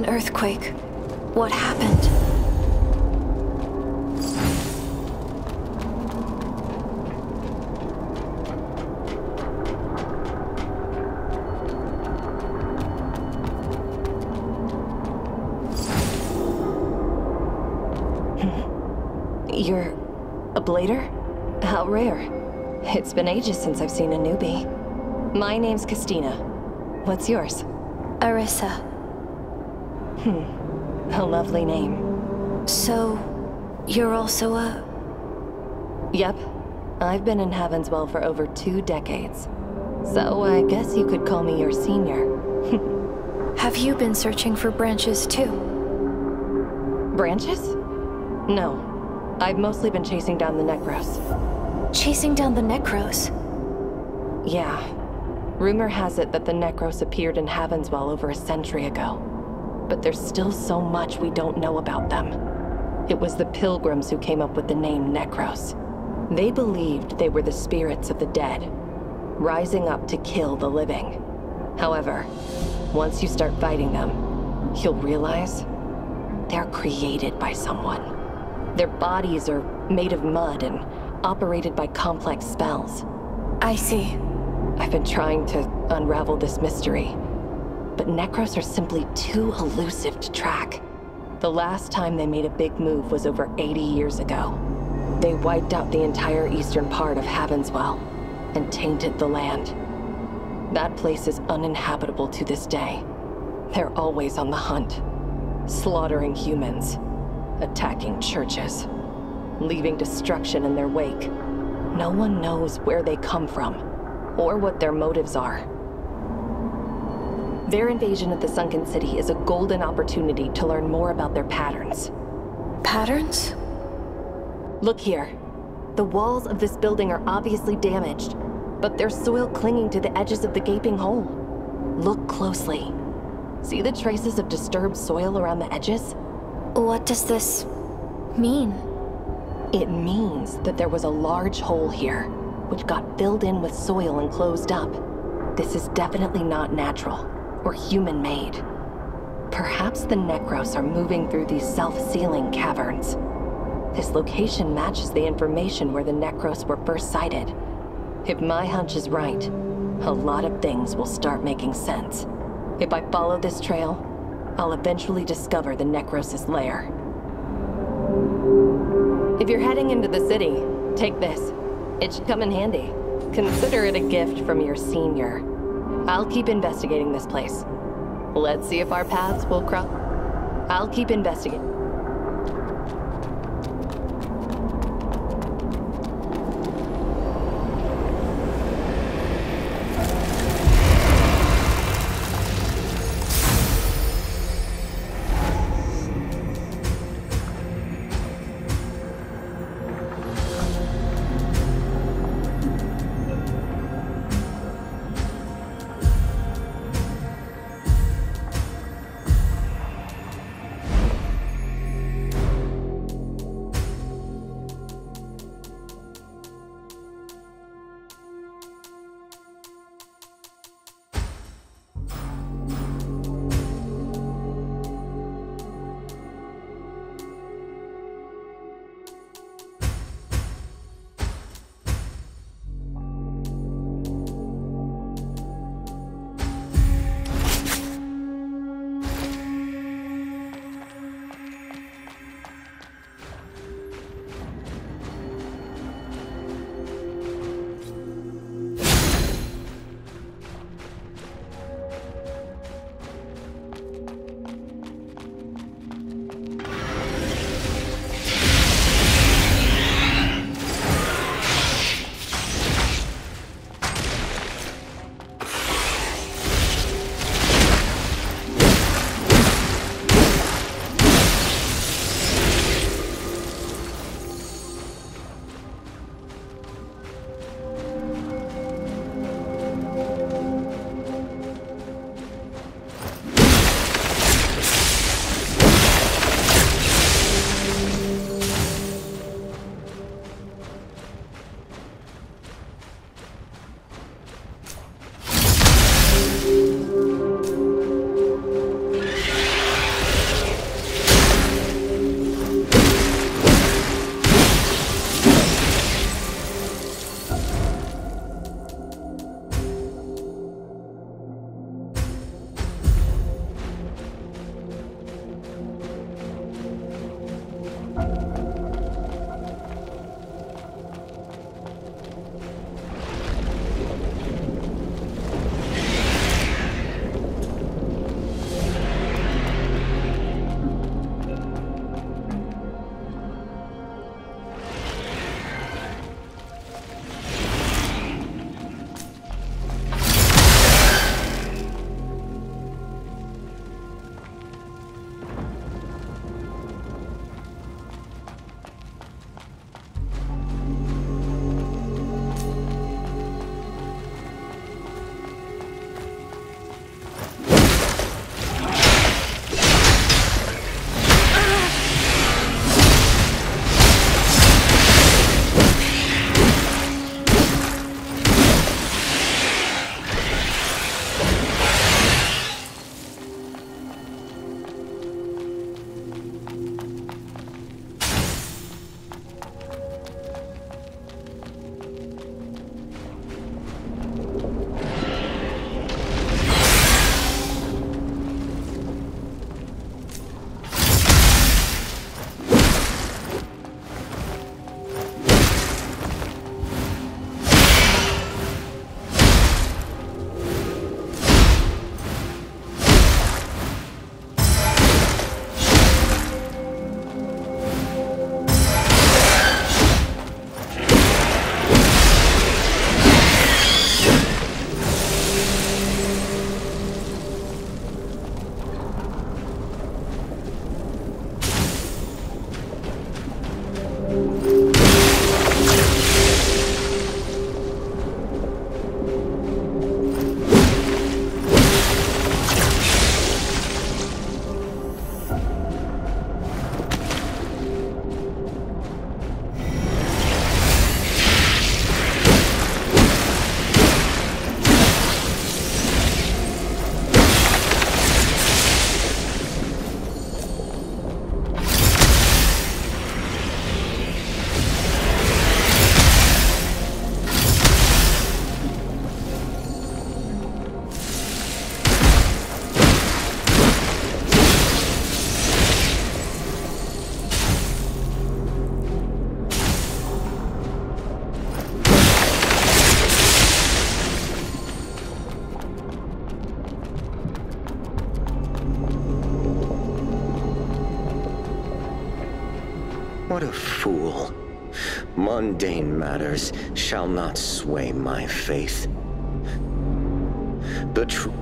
An earthquake. What happened? You're a blader? How rare. It's been ages since I've seen a newbie. My name's Christina. What's yours? Arissa. A lovely name. So, you're also a... Yep. I've been in Havenswell for over 2 decades. So I guess you could call me your senior. Have you been searching for branches too? Branches? No. I've mostly been chasing down the Necros. Chasing down the Necros? Yeah. Rumor has it that the Necros appeared in Havenswell over a century ago. But there's still so much we don't know about them. It was the Pilgrims who came up with the name Necros. They believed they were the spirits of the dead, rising up to kill the living. However, once you start fighting them, you'll realize they're created by someone. Their bodies are made of mud and operated by complex spells. I see. I've been trying to unravel this mystery, but Necros are simply too elusive to track. The last time they made a big move was over 80 years ago. They wiped out the entire eastern part of Havenswell and tainted the land. That place is uninhabitable to this day. They're always on the hunt, slaughtering humans, attacking churches, leaving destruction in their wake. No one knows where they come from, or what their motives are. Their invasion of the Sunken City is a golden opportunity to learn more about their patterns. Patterns? Look here. The walls of this building are obviously damaged, but there's soil clinging to the edges of the gaping hole. Look closely. See the traces of disturbed soil around the edges? What does this mean? It means that there was a large hole here, which got filled in with soil and closed up. This is definitely not natural, or human-made. Perhaps the Necros are moving through these self-sealing caverns. This location matches the information where the Necros were first sighted. If my hunch is right, a lot of things will start making sense. If I follow this trail, I'll eventually discover the Necros' lair. If you're heading into the city, take this. It should come in handy. Consider it a gift from your senior. I'll keep investigating this place. Let's see if our paths will cross. I'll keep investigating. What a fool. Mundane matters shall not sway my faith. The truth.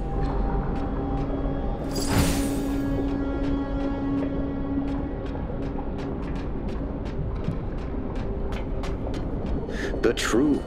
The true.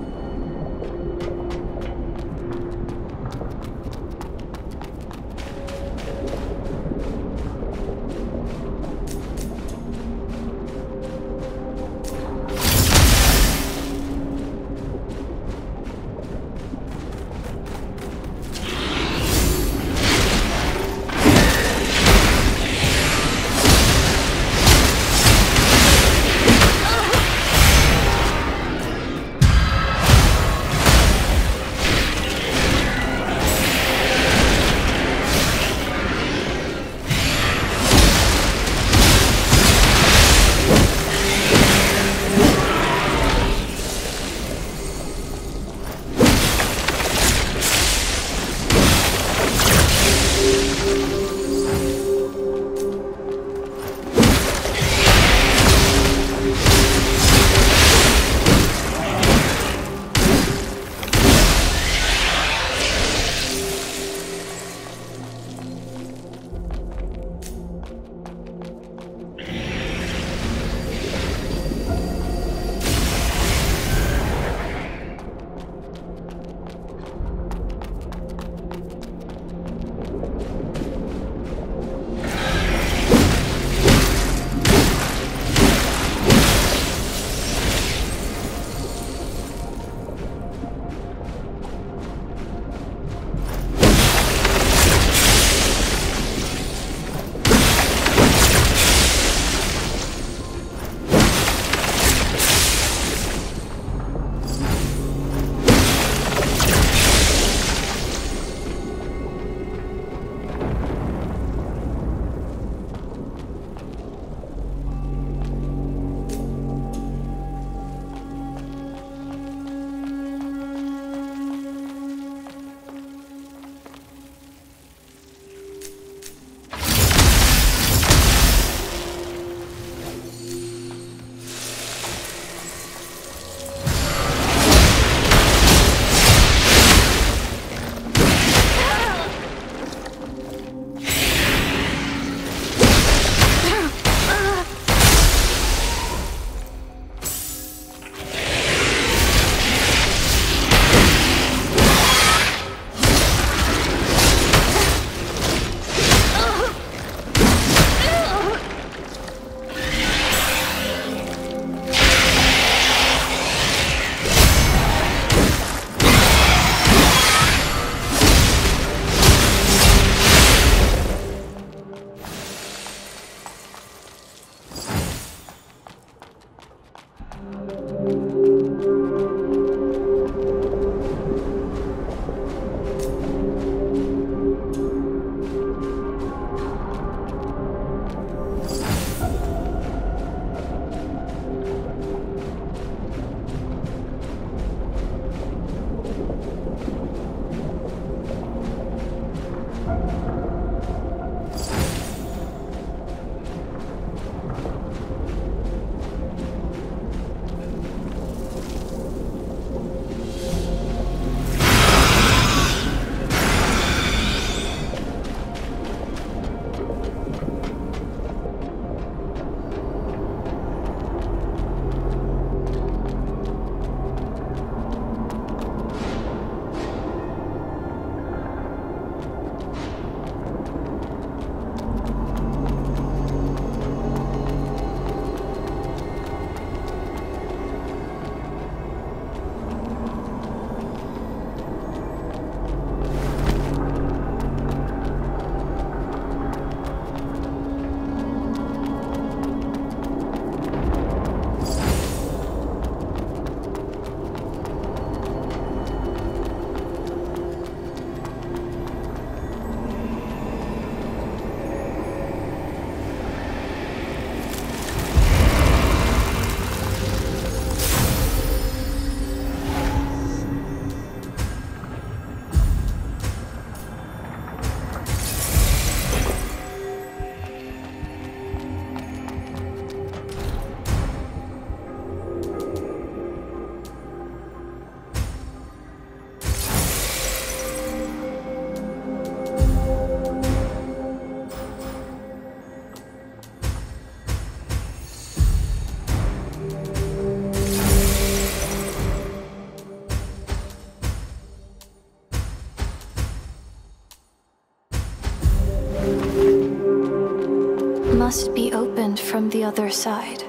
must be opened from the other side.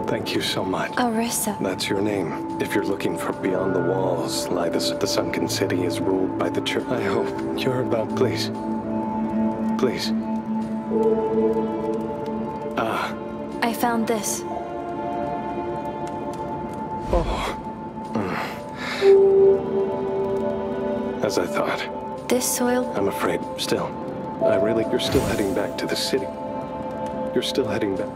Thank you so much. Arissa. That's your name. If you're looking for beyond the walls, lie the sunken city is ruled by the church. I hope you're about, please. Please. I found this. Oh. As I thought. This soil... I'm afraid, still. You're still heading back to the city. You're still heading back.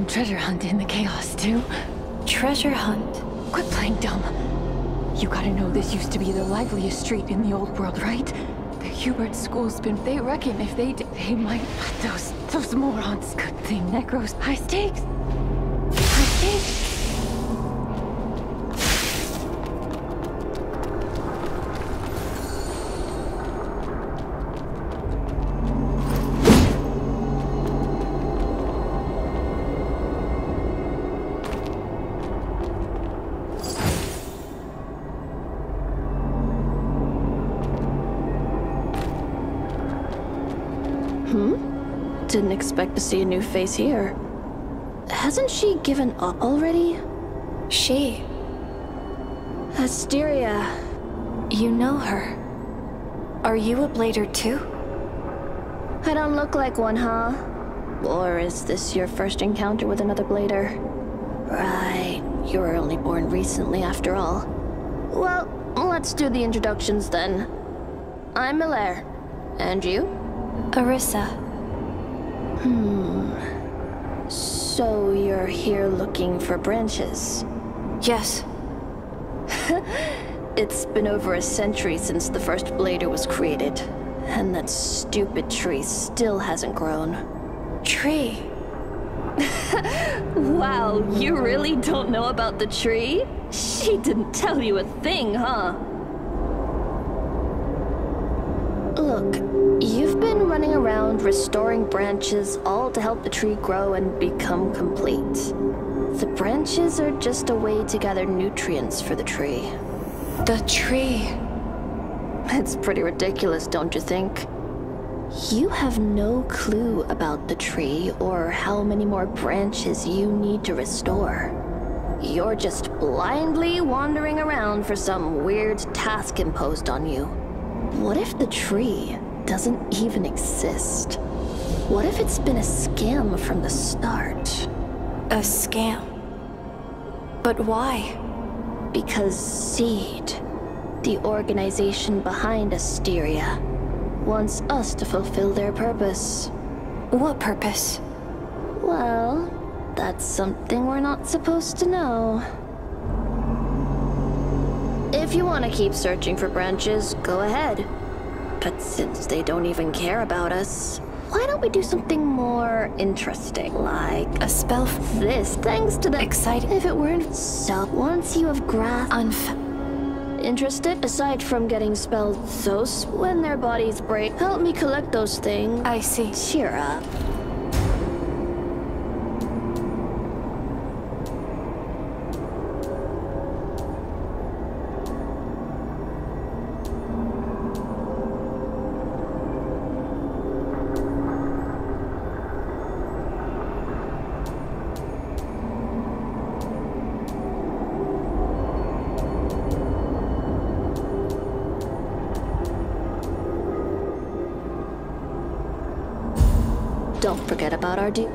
Treasure hunt in the chaos, too? Treasure hunt? Quit playing dumb. You gotta know this used to be the liveliest street in the old world, right? The Hubert school's been... They reckon if they did, they might... Those morons. Good thing Necros. High stakes. High stakes. Didn't expect to see a new face here. Hasn't she given up already? She? Asteria. You know her. Are you a blader too? I don't look like one, huh? Or is this your first encounter with another blader? Right, you were only born recently after all. Well, let's do the introductions then. I'm Miller. And you? Arissa. So you're here looking for branches? Yes. It's been over a century since the first blader was created, and that stupid tree still hasn't grown. Tree? Wow, you really don't know about the tree? She didn't tell you a thing, huh? Look, you've been running around restoring branches, all to help the tree grow and become complete. The branches are just a way to gather nutrients for the tree. The tree. It's pretty ridiculous, don't you think? You have no clue about the tree or how many more branches you need to restore. You're just blindly wandering around for some weird task imposed on you. What if the tree doesn't even exist? What if it's been a scam from the start? A scam. But why? Because Seed, the organization behind Asteria, wants us to fulfill their purpose. What purpose? Well, that's something we're not supposed to know. If you want to keep searching for branches, go ahead. But since they don't even care about us, why don't we do something more interesting, like A spell this, thanks to the exciting. If it weren't so, once you have grasped interested, aside from getting spells those when their bodies break, help me collect those things. I see. Cheer up. Don't forget about our deal.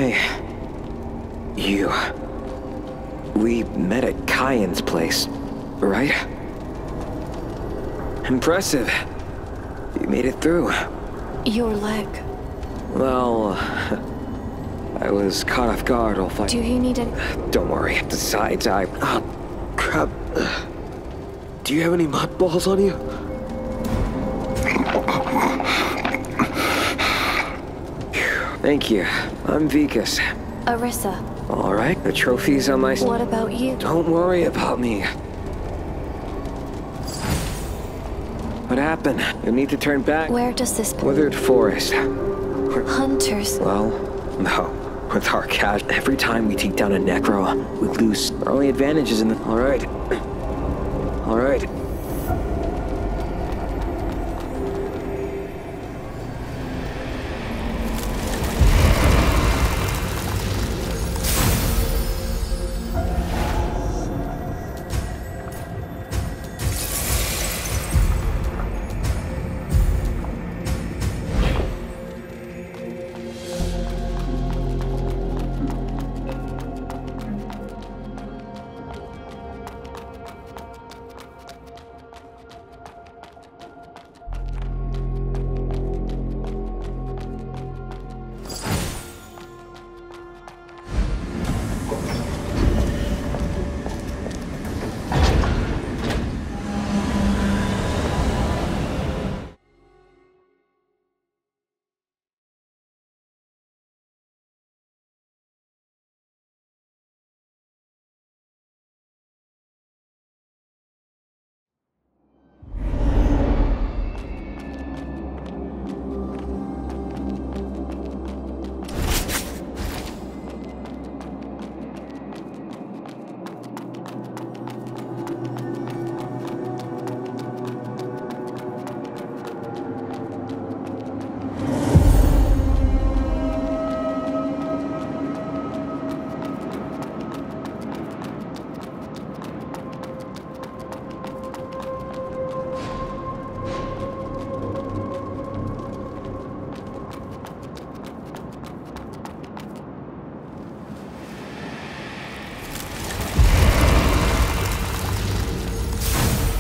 Hey. You. We met at Kyan's place, right? Impressive. You made it through. Your leg. Well, I was caught off guard all fight. Do you need it? Don't worry. Besides, oh, crap. Do you have any mothballs on you? Thank you. I'm Vikas. Arissa. All right, the trophy's on my... What about you? Don't worry about me. What happened? You'll need to turn back. Where does this... Withered Forest. Hunters. Well, no. With our cash, every time we take down a Necro, we lose. Our only advantage is in the... All right. All right.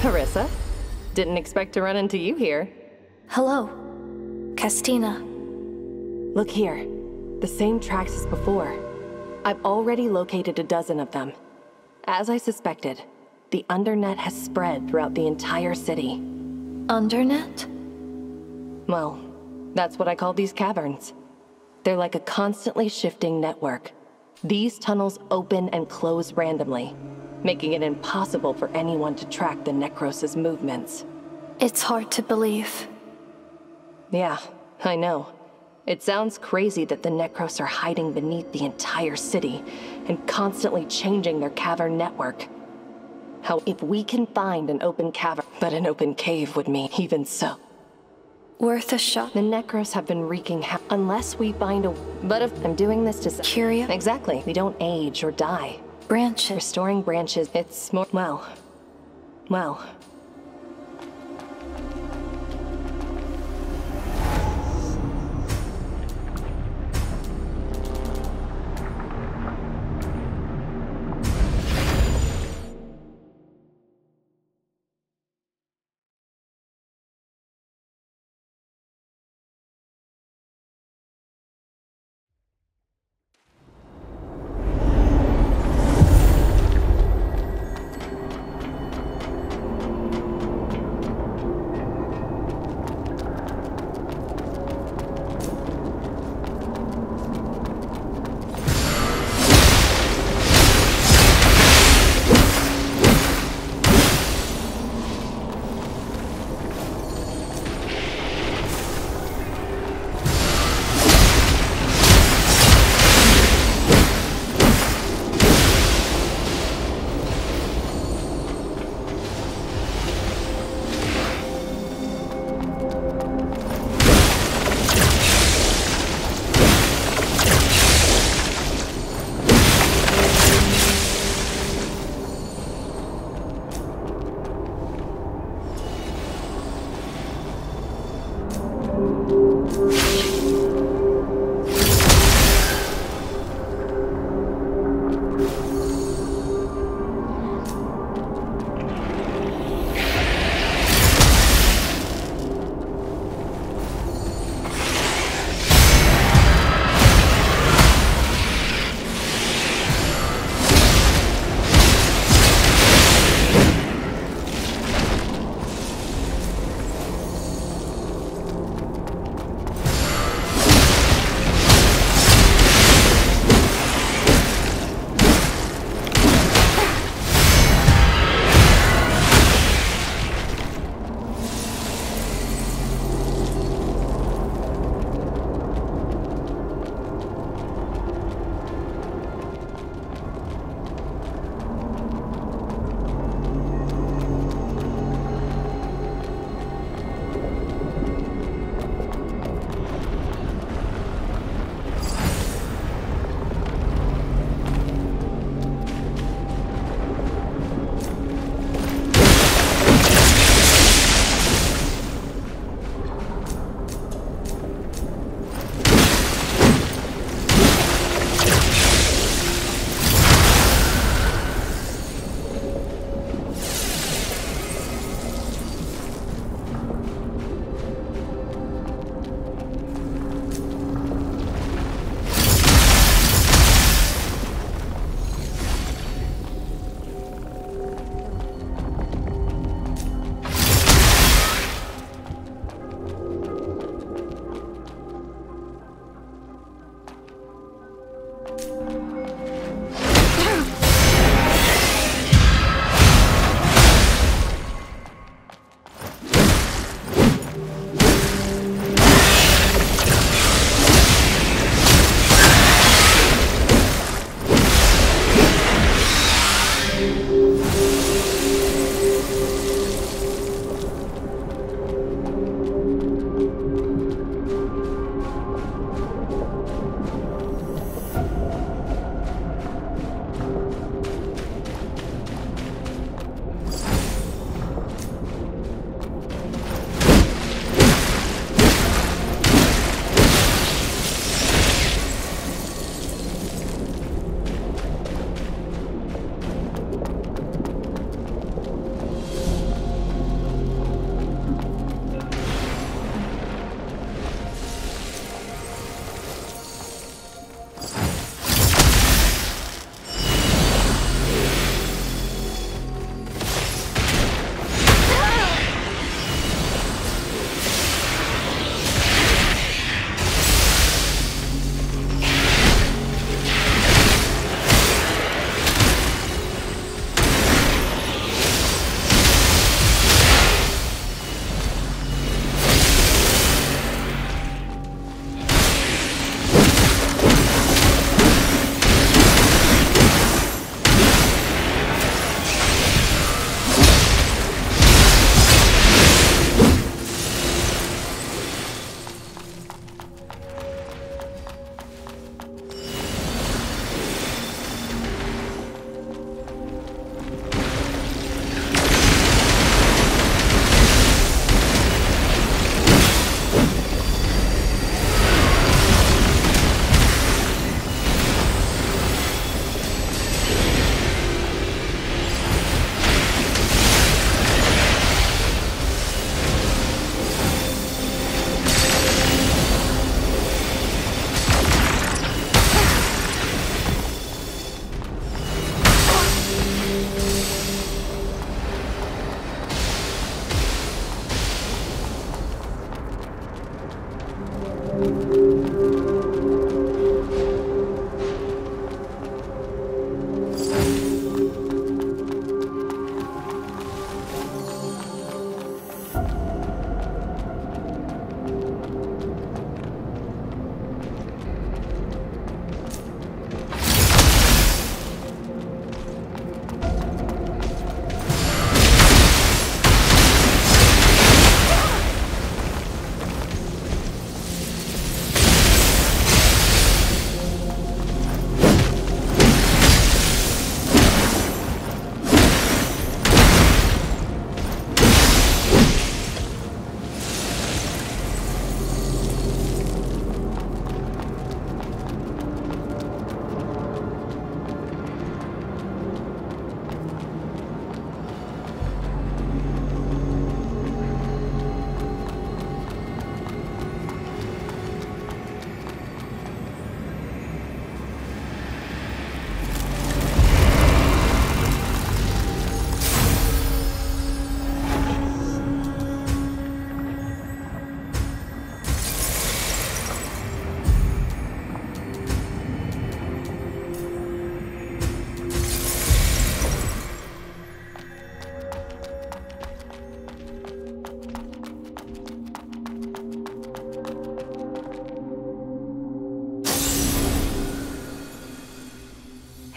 Arissa? Didn't expect to run into you here. Hello. Castina. Look here. The same tracks as before. I've already located a dozen of them. As I suspected, the Undernet has spread throughout the entire city. Undernet? Well, that's what I call these caverns. They're like a constantly shifting network. These tunnels open and close randomly, making it impossible for anyone to track the Necros' movements. It's hard to believe. Yeah, I know. It sounds crazy that the Necros are hiding beneath the entire city and constantly changing their cavern network. How if we can find an open cavern, but an open cave would mean even so. Worth a shot. The Necros have been wreaking unless we find a... But if I'm doing this to... Curious? Exactly. We don't age or die. Branches. Restoring branches, it's more... Well...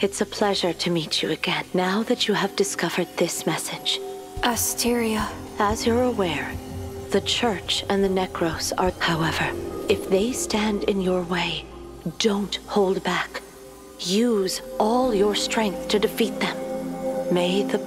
It's a pleasure to meet you again, now that you have discovered this message. Asteria. As you're aware, the Church and the Necros are... However, if they stand in your way, don't hold back. Use all your strength to defeat them. May the